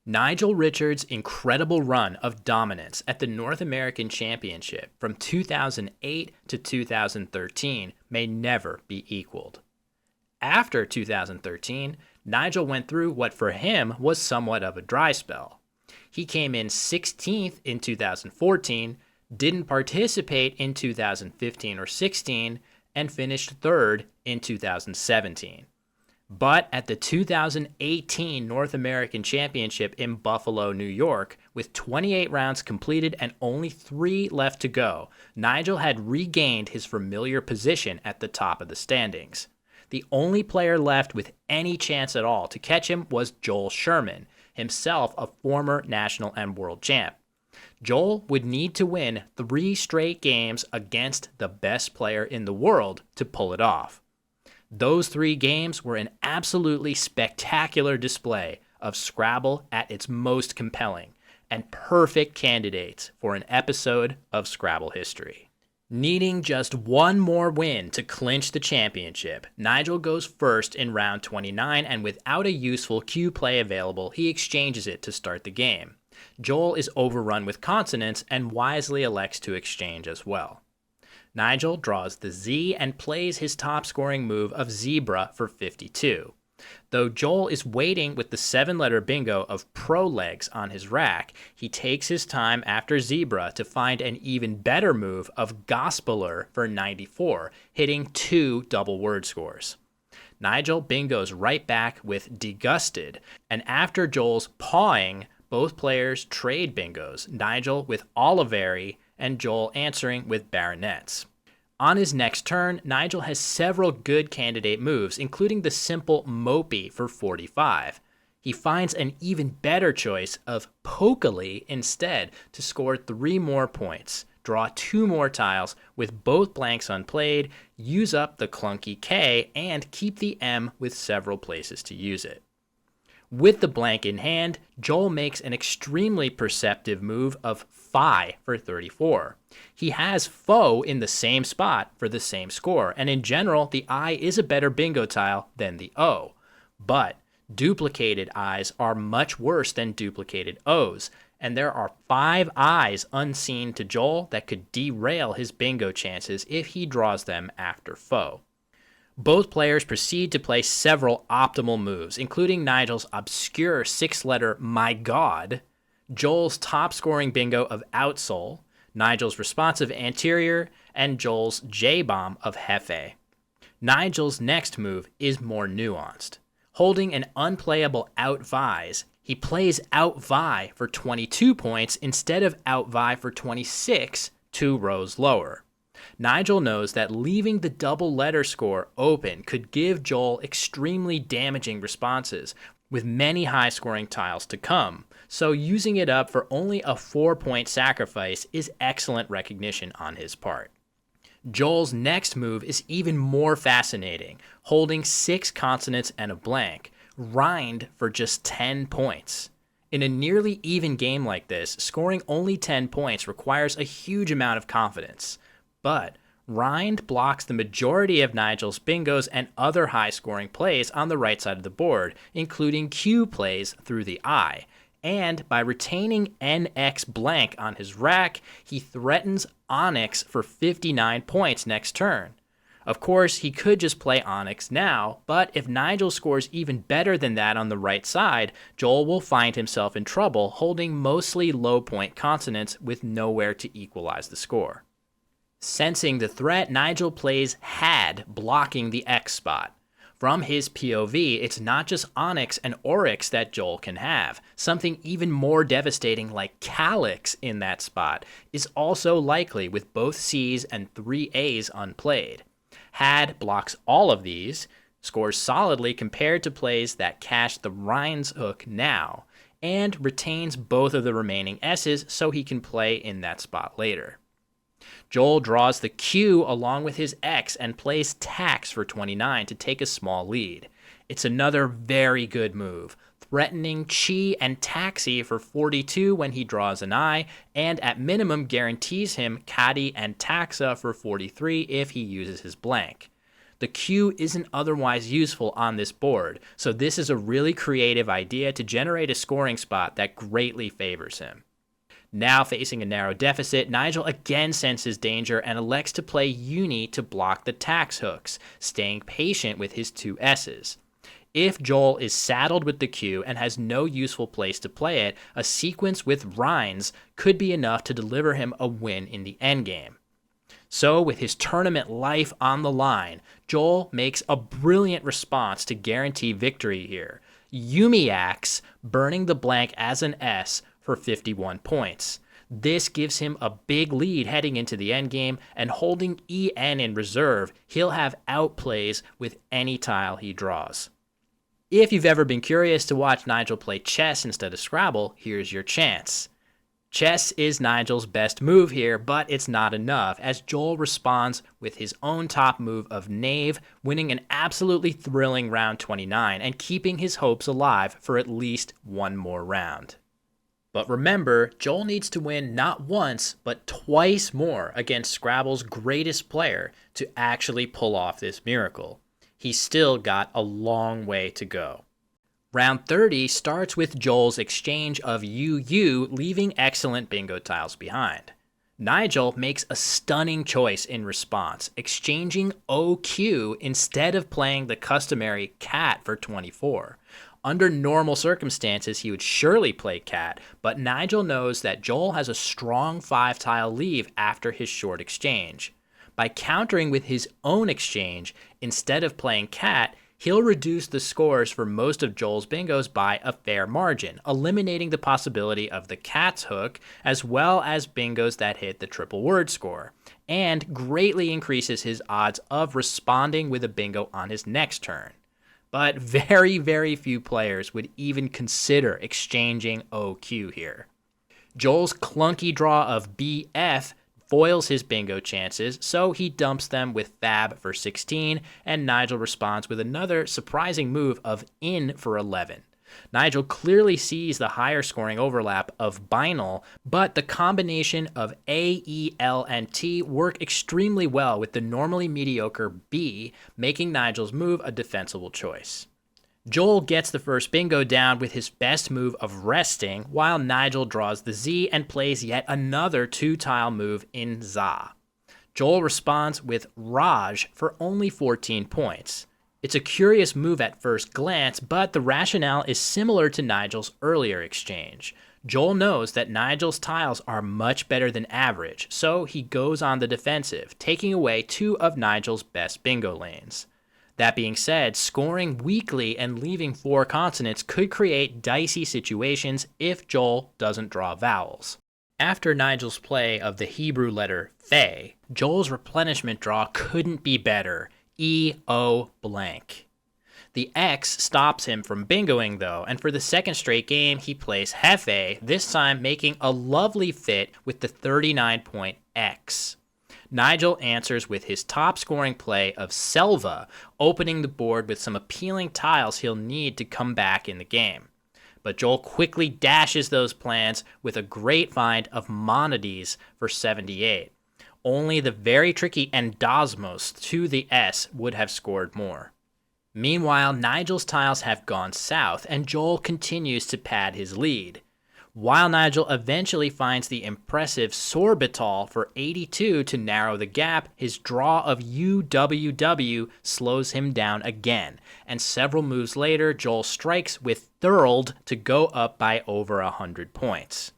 Nigel Richards' incredible run of dominance at the North American Championship from 2008 to 2013 may never be equaled. After 2013, Nigel went through what for him was somewhat of a dry spell. He came in 16th in 2014, didn't participate in 2015 or 16, and finished third in 2017. But at the 2018 North American Championship in Buffalo, New York, with 28 rounds completed and only 3 left to go, Nigel had regained his familiar position at the top of the standings. The only player left with any chance at all to catch him was Joel Sherman, himself a former national and world champ. Joel would need to win 3 straight games against the best player in the world to pull it off. Those 3 games were an absolutely spectacular display of Scrabble at its most compelling, and perfect candidates for an episode of Scrabble History. Needing just one more win to clinch the championship, Nigel goes first in round 29, and without a useful cue play available, he exchanges it to start the game. Joel is overrun with consonants and wisely elects to exchange as well. Nigel draws the Z and plays his top-scoring move of Zebra for 52. Though Joel is waiting with the 7-letter bingo of Pro Legs on his rack, he takes his time after Zebra to find an even better move of Gospeler for 94, hitting 2 double word scores. Nigel bingos right back with Degusted, and after Joel's pawing, both players trade bingos, Nigel with Oliveri and Joel answering with baronets. On his next turn, Nigel has several good candidate moves, including the simple Mopey for 45. He finds an even better choice of Pokali instead to score 3 more points, draw 2 more tiles with both blanks unplayed, use up the clunky K, and keep the M with several places to use it. With the blank in hand, Joel makes an extremely perceptive move of Phi for 34. He has Foe in the same spot for the same score, and in general, the I is a better bingo tile than the O. But duplicated I's are much worse than duplicated O's, and there are 5 I's unseen to Joel that could derail his bingo chances if he draws them after Foe. Both players proceed to play several optimal moves, including Nigel's obscure 6-letter My God, Joel's top-scoring bingo of Outsole, Nigel's responsive Anterior, and Joel's J-bomb of Hefe. Nigel's next move is more nuanced. Holding an unplayable Out-Vise, he plays Out-Vi for 22 points instead of Out-Vi for 26, 2 rows lower. Nigel knows that leaving the double letter score open could give Joel extremely damaging responses, with many high-scoring tiles to come, so using it up for only a 4-point sacrifice is excellent recognition on his part. Joel's next move is even more fascinating, holding 6 consonants and a blank, rind for just 10 points. In a nearly even game like this, scoring only 10 points requires a huge amount of confidence. But rind blocks the majority of Nigel's bingos and other high-scoring plays on the right side of the board, including Q plays through the I. And by retaining NX blank on his rack, he threatens Onyx for 59 points next turn. Of course, he could just play Onyx now, but if Nigel scores even better than that on the right side, Joel will find himself in trouble holding mostly low-point consonants with nowhere to equalize the score. Sensing the threat, Nigel plays Had, blocking the X spot. From his POV, it's not just Onyx and Oryx that Joel can have. Something even more devastating like Calyx in that spot is also likely with both C's and 3 A's unplayed. Had blocks all of these, scores solidly compared to plays that cash the Rhines hook now, and retains both of the remaining S's so he can play in that spot later. Joel draws the Q along with his X and plays Tax for 29 to take a small lead. It's another very good move, threatening Chi and Taxi for 42 when he draws an I, and at minimum guarantees him Kadi and Taxa for 43 if he uses his blank. The Q isn't otherwise useful on this board, so this is a really creative idea to generate a scoring spot that greatly favors him. Now facing a narrow deficit, Nigel again senses danger and elects to play uni to block the tax hooks, staying patient with his two S's. If Joel is saddled with the Q and has no useful place to play it, a sequence with Rhines could be enough to deliver him a win in the endgame. So, with his tournament life on the line, Joel makes a brilliant response to guarantee victory here. Yumiax, burning the blank as an S for 51 points. This gives him a big lead heading into the endgame, and holding EN in reserve, he'll have outplays with any tile he draws. If you've ever been curious to watch Nigel play chess instead of Scrabble, here's your chance. Chess is Nigel's best move here, but it's not enough, as Joel responds with his own top move of Knave, winning an absolutely thrilling round 29 and keeping his hopes alive for at least one more round. But remember, Joel needs to win not once, but twice more against Scrabble's greatest player to actually pull off this miracle. He's still got a long way to go. Round 30 starts with Joel's exchange of UU, leaving excellent bingo tiles behind. Nigel makes a stunning choice in response, exchanging OQ instead of playing the customary cat for 24. Under normal circumstances, he would surely play cat, but Nigel knows that Joel has a strong 5-tile lead after his short exchange. By countering with his own exchange, instead of playing cat, he'll reduce the scores for most of Joel's bingos by a fair margin, eliminating the possibility of the cat's hook, as well as bingos that hit the triple word score, and greatly increases his odds of responding with a bingo on his next turn. But very, very few players would even consider exchanging OQ here. Joel's clunky draw of BF foils his bingo chances, so he dumps them with Fab for 16, and Nigel responds with another surprising move of In for 11. Nigel clearly sees the higher scoring overlap of Binal, but the combination of A, E, L, and T work extremely well with the normally mediocre B, making Nigel's move a defensible choice. Joel gets the first bingo down with his best move of resting, while Nigel draws the Z and plays yet another 2-tile move in Za. Joel responds with Raj for only 14 points. It's a curious move at first glance, but the rationale is similar to Nigel's earlier exchange. Joel knows that Nigel's tiles are much better than average, so he goes on the defensive, taking away 2 of Nigel's best bingo lanes. That being said, scoring weakly and leaving 4 consonants could create dicey situations if Joel doesn't draw vowels. After Nigel's play of the Hebrew letter Fe, Joel's replenishment draw couldn't be better, E-O blank. The X stops him from bingoing though, and for the second straight game he plays Hefe, this time making a lovely fit with the 39-point X. Nigel answers with his top scoring play of Selva, opening the board with some appealing tiles he'll need to come back in the game. But Joel quickly dashes those plans with a great find of Monades for 78. Only the very tricky Endosmos to the S would have scored more. Meanwhile, Nigel's tiles have gone south, and Joel continues to pad his lead. While Nigel eventually finds the impressive Sorbitol for 82 to narrow the gap, his draw of UWW slows him down again, and several moves later, Joel strikes with Thurled to go up by over 100 points.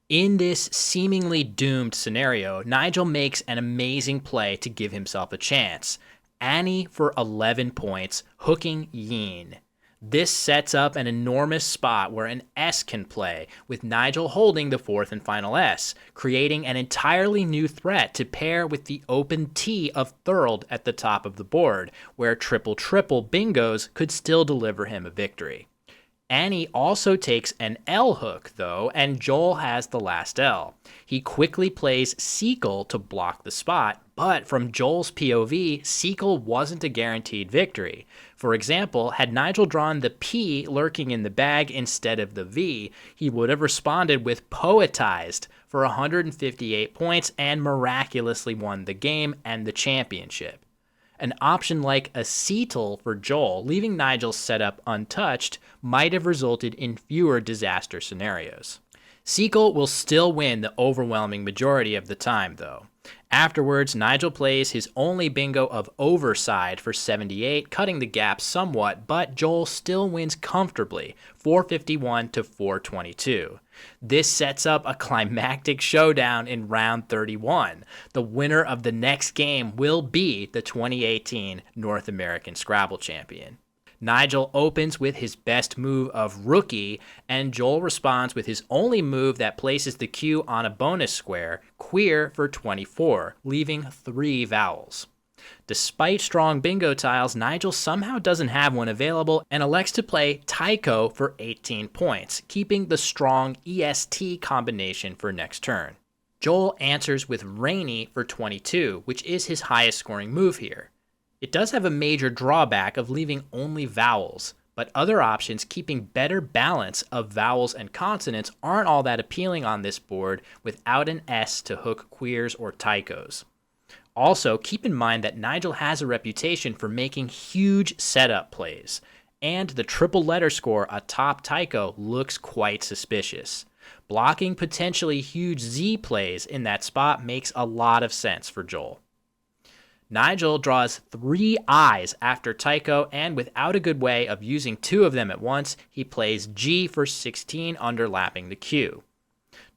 In this seemingly doomed scenario, Nigel makes an amazing play to give himself a chance. Annie for 11 points, hooking Yin. This sets up an enormous spot where an S can play, with Nigel holding the 4th and final S, creating an entirely new threat to pair with the open T of Thurled at the top of the board, where triple-triple bingos could still deliver him a victory. Annie also takes an L hook, though, and Joel has the last L. He quickly plays Sequel to block the spot, but from Joel's POV, Sequel wasn't a guaranteed victory. For example, had Nigel drawn the P lurking in the bag instead of the V, he would have responded with Poetized for 158 points and miraculously won the game and the championship. An option like a cetal for Joel, leaving Nigel's setup untouched, might have resulted in fewer disaster scenarios. Sequel will still win the overwhelming majority of the time, though. Afterwards, Nigel plays his only bingo of overside for 78, cutting the gap somewhat, but Joel still wins comfortably, 451 to 422. This sets up a climactic showdown in round 31. The winner of the next game will be the 2018 North American Scrabble champion. Nigel opens with his best move of Rookie, and Joel responds with his only move that places the Q on a bonus square, Queer, for 24, leaving 3 vowels. Despite strong bingo tiles, Nigel somehow doesn't have one available and elects to play Tycho for 18 points, keeping the strong EST combination for next turn. Joel answers with Rainy for 22, which is his highest scoring move here. It does have a major drawback of leaving only vowels, but other options keeping better balance of vowels and consonants aren't all that appealing on this board without an S to hook queers or tychos. Also, keep in mind that Nigel has a reputation for making huge setup plays, and the triple letter score atop Tycho looks quite suspicious. Blocking potentially huge Z plays in that spot makes a lot of sense for Joel. Nigel draws 3 I's after Tycho, and without a good way of using 2 of them at once, he plays G for 16, underlapping the Q.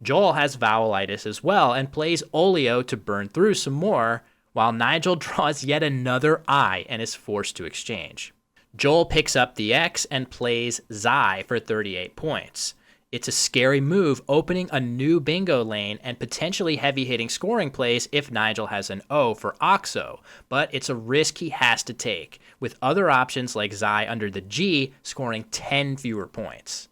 Joel has vowelitis as well and plays Olio to burn through some more, while Nigel draws yet another I and is forced to exchange. Joel picks up the X and plays Xi for 38 points. It's a scary move, opening a new bingo lane and potentially heavy-hitting scoring plays if Nigel has an O for Oxo, but it's a risk he has to take, with other options like Xi under the G scoring 10 fewer points.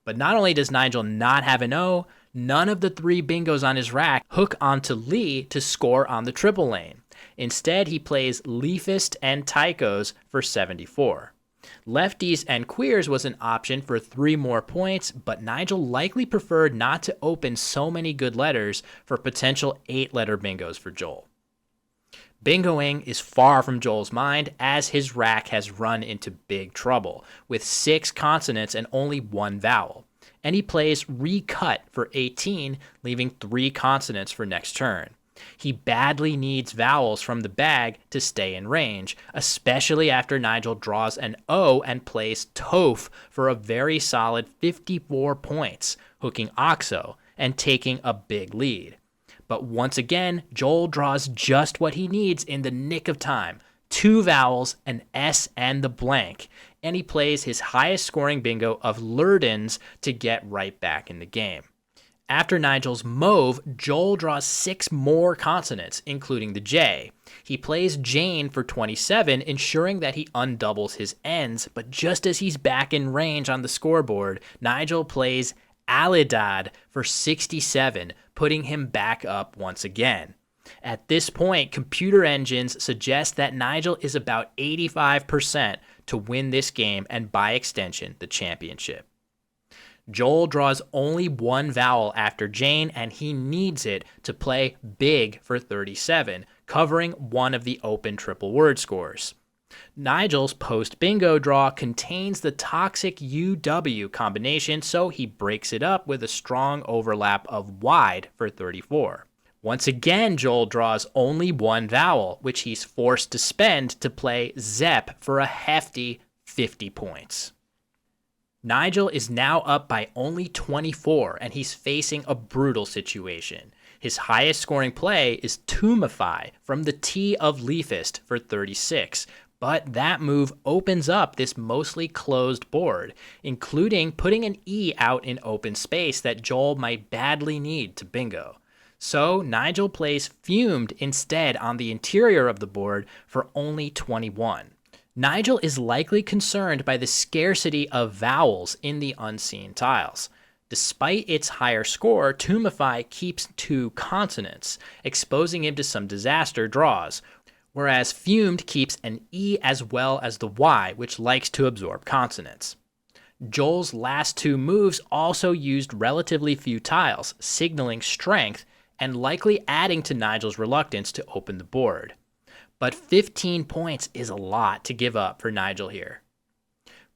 But not only does Nigel not have an O, none of the 3 bingos on his rack hook onto Lee to score on the triple lane. Instead, he plays Leafist and Tychos for 74. Lefties and Queers was an option for 3 more points, but Nigel likely preferred not to open so many good letters for potential 8-letter bingos for Joel. Bingoing is far from Joel's mind, as his rack has run into big trouble, with 6 consonants and only 1 vowel. And he plays Recut for 18, leaving 3 consonants for next turn. He badly needs vowels from the bag to stay in range, especially after Nigel draws an O and plays Toph for a very solid 54 points, hooking Oxo and taking a big lead. But once again, Joel draws just what he needs in the nick of time, 2 vowels, an S and the blank, and he plays his highest scoring bingo of Lurdens to get right back in the game. After Nigel's mauve, Joel draws 6 more consonants, including the J. He plays Jane for 27, ensuring that he undoubles his ends, but just as he's back in range on the scoreboard, Nigel plays Alidad for 67, putting him back up once again. At this point, computer engines suggest that Nigel is about 85% to win this game and, by extension, the championship. Joel draws only 1 vowel after Jane, and he needs it to play big for 37, covering one of the open triple word scores. Nigel's post-bingo draw contains the toxic UW combination, so he breaks it up with a strong overlap of wide for 34. Once again, Joel draws only 1 vowel, which he's forced to spend to play Zep for a hefty 50 points. Nigel is now up by only 24, and he's facing a brutal situation. His highest scoring play is Tumify from the T of Leafist for 36, but that move opens up this mostly closed board, including putting an E out in open space that Joel might badly need to bingo. So Nigel plays Fumed instead on the interior of the board for only 21. Nigel is likely concerned by the scarcity of vowels in the unseen tiles. Despite its higher score, Tumify keeps 2 consonants, exposing him to some disaster draws, whereas Fumed keeps an E as well as the Y, which likes to absorb consonants. Joel's last 2 moves also used relatively few tiles, signaling strength and likely adding to Nigel's reluctance to open the board. But 15 points is a lot to give up for Nigel here.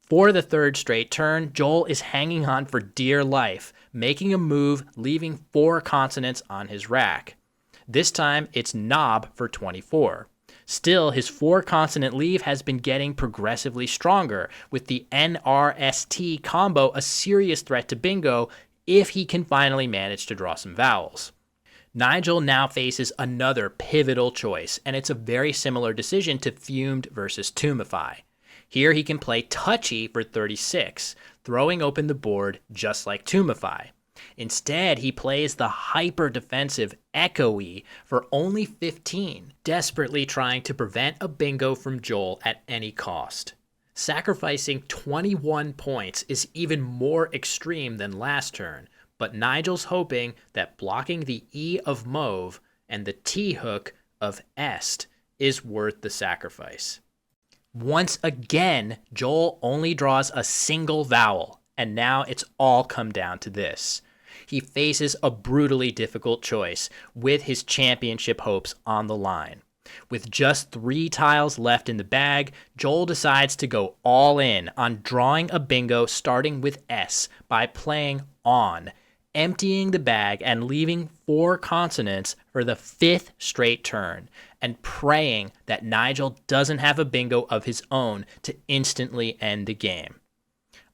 For the third straight turn, Joel is hanging on for dear life, making a move, leaving 4 consonants on his rack. This time, it's knob for 24. Still, his 4-consonant leave has been getting progressively stronger, with the NRST combo a serious threat to bingo if he can finally manage to draw some vowels. Nigel now faces another pivotal choice, and it's a very similar decision to Fumed versus Tumify. Here he can play Touchy for 36, throwing open the board just like Tumify. Instead, he plays the hyper-defensive Echoey for only 15, desperately trying to prevent a bingo from Joel at any cost. Sacrificing 21 points is even more extreme than last turn, but Nigel's hoping that blocking the E of Mauve and the T hook of Est is worth the sacrifice. Once again, Joel only draws a single vowel, and now it's all come down to this. He faces a brutally difficult choice with his championship hopes on the line. With just 3 tiles left in the bag, Joel decides to go all in on drawing a bingo starting with S by playing on, emptying the bag and leaving 4 consonants for the 5th straight turn, and praying that Nigel doesn't have a bingo of his own to instantly end the game.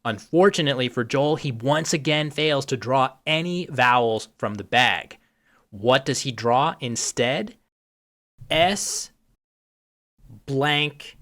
Unfortunately for Joel, he once again fails to draw any vowels from the bag. What does he draw instead? S blank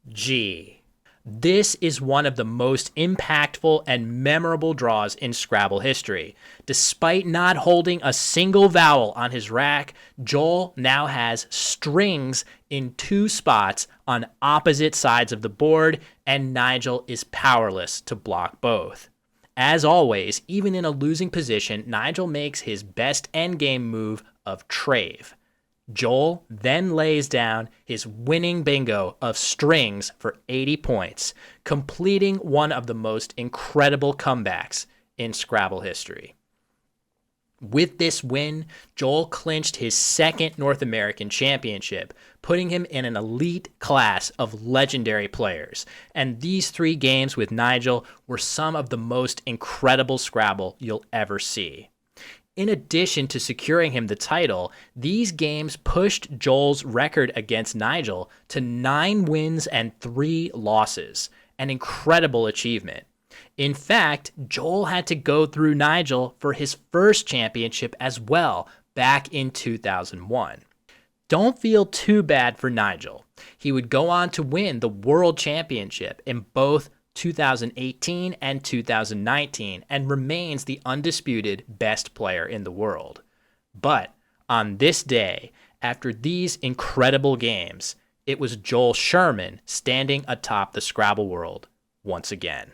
G. This is one of the most impactful and memorable draws in Scrabble history. Despite not holding a single vowel on his rack, Joel now has strings in 2 spots on opposite sides of the board, and Nigel is powerless to block both. As always, even in a losing position, Nigel makes his best endgame move of trave. Joel then lays down his winning bingo of strings for 80 points, completing one of the most incredible comebacks in Scrabble history. With this win, Joel clinched his 2nd North American championship, putting him in an elite class of legendary players. And these 3 games with Nigel were some of the most incredible Scrabble you'll ever see. In addition to securing him the title, these games pushed Joel's record against Nigel to 9 wins and 3 losses, an incredible achievement. In fact, Joel had to go through Nigel for his first championship as well, back in 2001. Don't feel too bad for Nigel. He would go on to win the World Championship in both 2018 and 2019 and remains the undisputed best player in the world. But on this day, after these incredible games, it was Joel Sherman standing atop the Scrabble world once again.